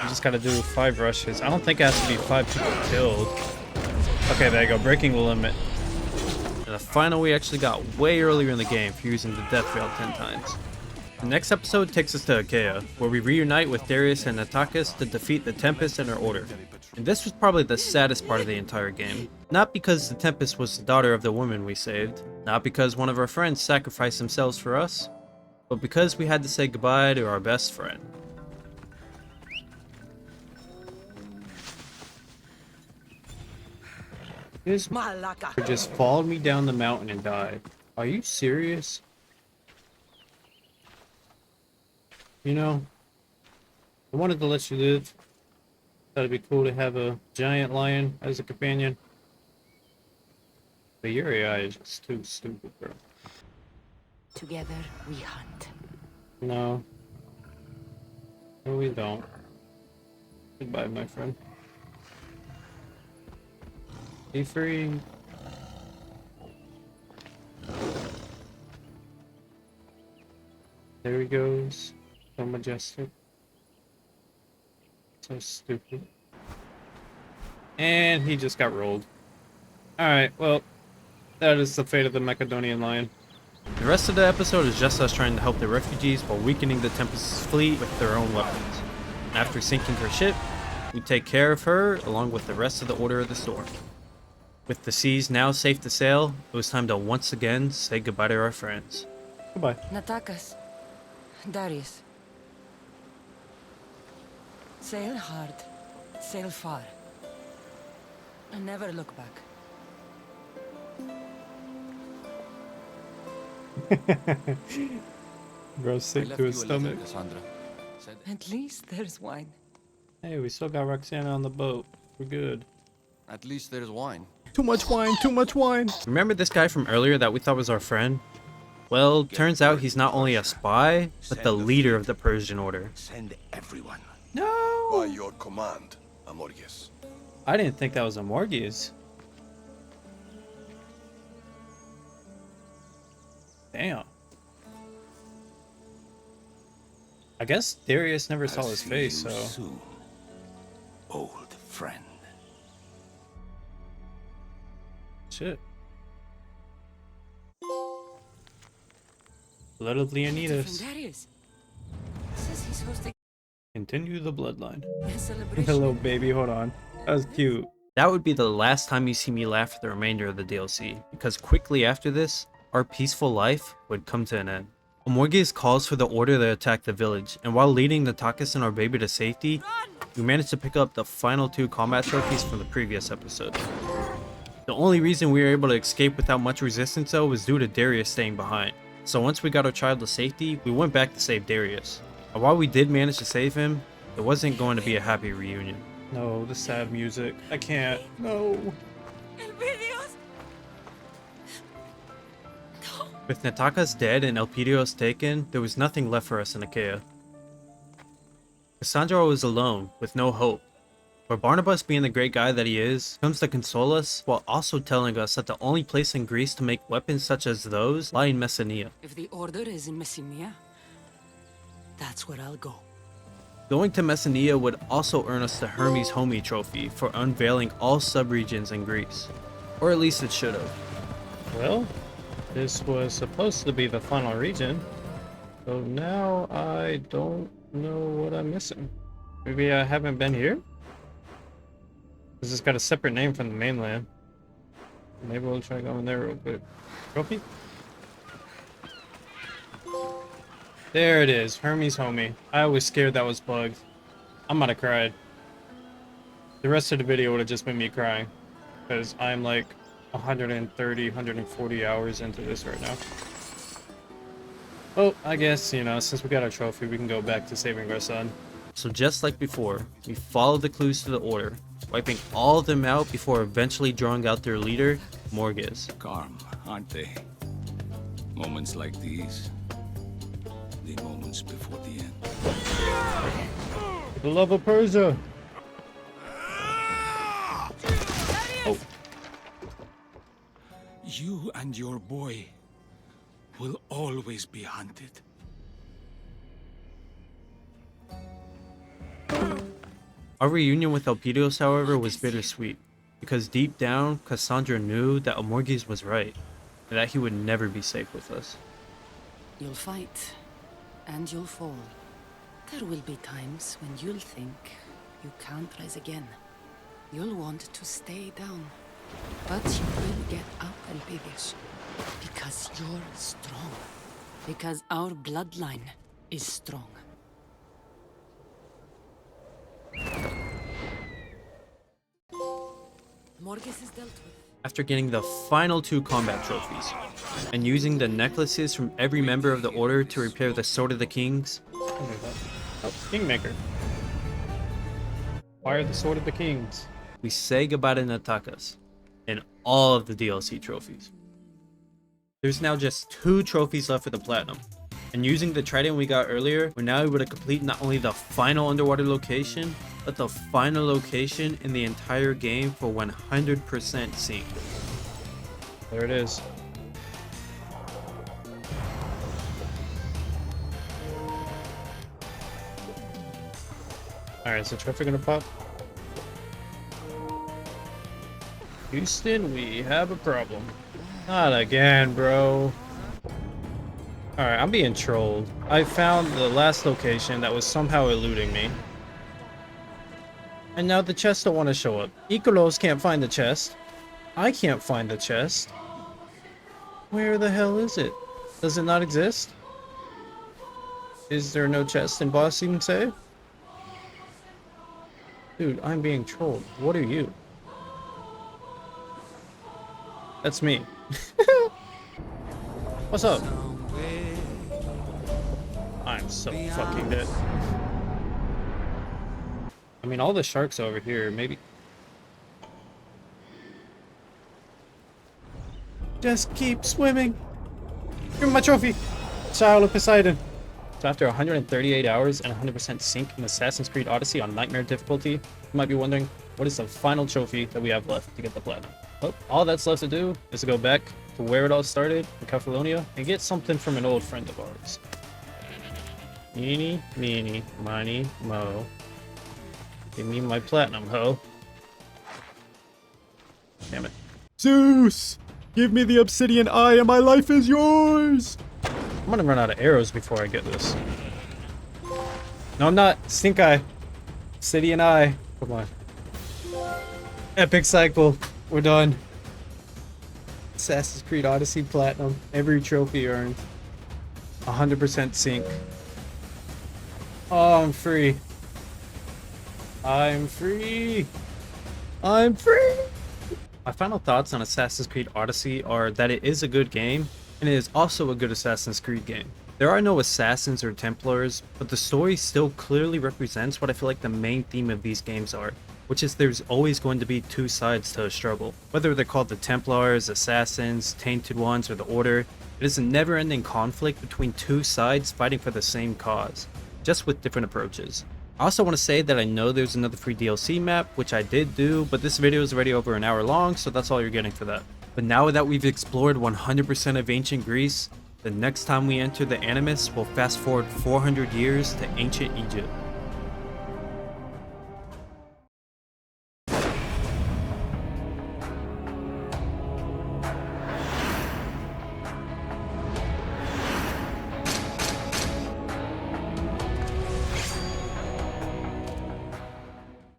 You just gotta do 5 rushes. I don't think it has to be 5 people killed. Okay, there you go. Breaking the limit. And the final we actually got way earlier in the game for using the death veil 10 times. The next episode takes us to Achaea, where we reunite with Darius and Natakis to defeat the Tempest and her order. And this was probably the saddest part of the entire game. Not because the Tempest was the daughter of the woman we saved, not because one of our friends sacrificed themselves for us, but because we had to say goodbye to our best friend. This motherfucker just followed me down the mountain and died. Are you serious? You know, I wanted to let you live. Thought it'd be cool to have a giant lion as a companion. But your AI is just too stupid, bro. Together we hunt. No. No, we don't. Goodbye, my friend. Be free. There he goes. So majestic. So stupid. And he just got rolled. Alright, well, that is the fate of the Macedonian lion. The rest of the episode is just us trying to help the refugees while weakening the Tempest's fleet with their own weapons. After sinking her ship, we take care of her along with the rest of the Order of the Storm. With the seas now safe to sail, it was time to once again say goodbye to our friends. Goodbye. Natakas. Darius. Sail hard. Sail far. And never look back. Bro, sick to his stomach. At least there's wine. Hey, we still got Roxana on the boat. We're good. At least there's wine. Too much wine, too much wine. Remember this guy from earlier that we thought was our friend? Well, turns out he's not only a spy, but the leader of the Persian Order. Send everyone. No! By your command, Amorges. I didn't think that was Amorges. Damn. I guess Darius never saw his face, so... Soon, old friend. Shit. Blood of Leonidas. Darius. Says he's hosting Continue the bloodline. a celebration. Hello, baby. Hold on. That was cute. That would be the last time you see me laugh for the remainder of the DLC, because quickly after this, our peaceful life would come to an end. Amorges calls for the Order to attack the village, and while leading Natakis and our baby to safety, we managed to pick up the final 2 combat trophies from the previous episode. The only reason we were able to escape without much resistance though was due to Darius staying behind. So once we got our child to safety, we went back to save Darius. And while we did manage to save him, it wasn't going to be a happy reunion. No, the sad music. I can't. No. With Natakas dead and Elpidios taken, there was nothing left for us in Achaea. Cassandra was alone, with no hope. Where Barnabas, being the great guy that he is, comes to console us while also telling us that the only place in Greece to make weapons such as those lie in Messenia. If the order is in Messenia, that's where I'll go. Going to Messenia would also earn us the Hermes Homie trophy for unveiling all subregions in Greece. Or at least it should have. Well, this was supposed to be the final region, so now I don't know what I'm missing. Maybe I haven't been here? This has got a separate name from the mainland. Maybe we'll try going there real quick. Trophy? There it is, Hermes Homie. I was scared that was bugged. I might have cried. The rest of the video would have just been me crying. Because I'm like 130, 140 hours into this right now. Oh, I guess, you know, since we got our trophy, we can go back to saving our son. So just like before, we follow the clues to the order, wiping all of them out before eventually drawing out their leader, Morgez. Calm, aren't they? Moments like these, the moments before the end. For the love of Persia! Oh. You and your boy will always be hunted. Our reunion with Elpidios, however, was bittersweet, because deep down, Cassandra knew that Amorges was right, and that he would never be safe with us. You'll fight, and you'll fall. There will be times when you'll think you can't rise again. You'll want to stay down, but you will get up, Elpidios, because you're strong. Because our bloodline is strong. Morgez is dealt with. After getting the final 2 combat trophies, and using the necklaces from every member of the Order to repair the Sword of the Kings, oh, Kingmaker. Fire the Sword of the Kings. we say goodbye to Natakas and all of the DLC trophies. There's now just 2 trophies left for the Platinum, and using the trident we got earlier, we're now able to complete not only the final underwater location, but the final location in the entire game for 100% sync. There it is. Alright, is the trophy gonna pop? Houston, we have a problem. Not again, bro. Alright, I'm being trolled. I found the last location that was somehow eluding me. And now the chests don't want to show up. Ikolos can't find the chest. I can't find the chest. Where the hell is it? Does it not exist? Is there no chest in Boss Even Save? Dude, I'm being trolled. What are you? That's me. What's up? I'm so fucking dead. I mean, all the sharks over here, maybe. Just keep swimming. Give me my trophy. Child of Poseidon. So after 138 hours and 100% sync in Assassin's Creed Odyssey on Nightmare difficulty, you might be wondering, what is the final trophy that we have left to get the Platinum? Well, all that's left to do is to go back to where it all started, in Kefalonia, and get something from an old friend of ours. Eeny, meeny, miny, mo. Give me my Platinum, ho. Damn it. Zeus! Give me the obsidian eye and my life is yours! I'm gonna run out of arrows before I get this. No, I'm not. Stink Eye. Obsidian Eye. Come on. Epic cycle. We're done. Assassin's Creed Odyssey Platinum. Every trophy earned. 100% sync. Oh, I'm free. I'm free. I'm free. My final thoughts on Assassin's Creed Odyssey are that it is a good game, and it is also a good Assassin's Creed game. There are no assassins or Templars, but the story still clearly represents what I feel like the main theme of these games are, which is there's always going to be 2 sides to a struggle. Whether they're called the Templars, Assassins, Tainted Ones, or the Order, it is a never-ending conflict between 2 sides fighting for the same cause, just with different approaches. I also want to say that I know there's another free DLC map, which I did do, but this video is already over an hour long, so that's all you're getting for that. But now that we've explored 100% of ancient Greece, the next time we enter the Animus, we'll fast forward 400 years to ancient Egypt.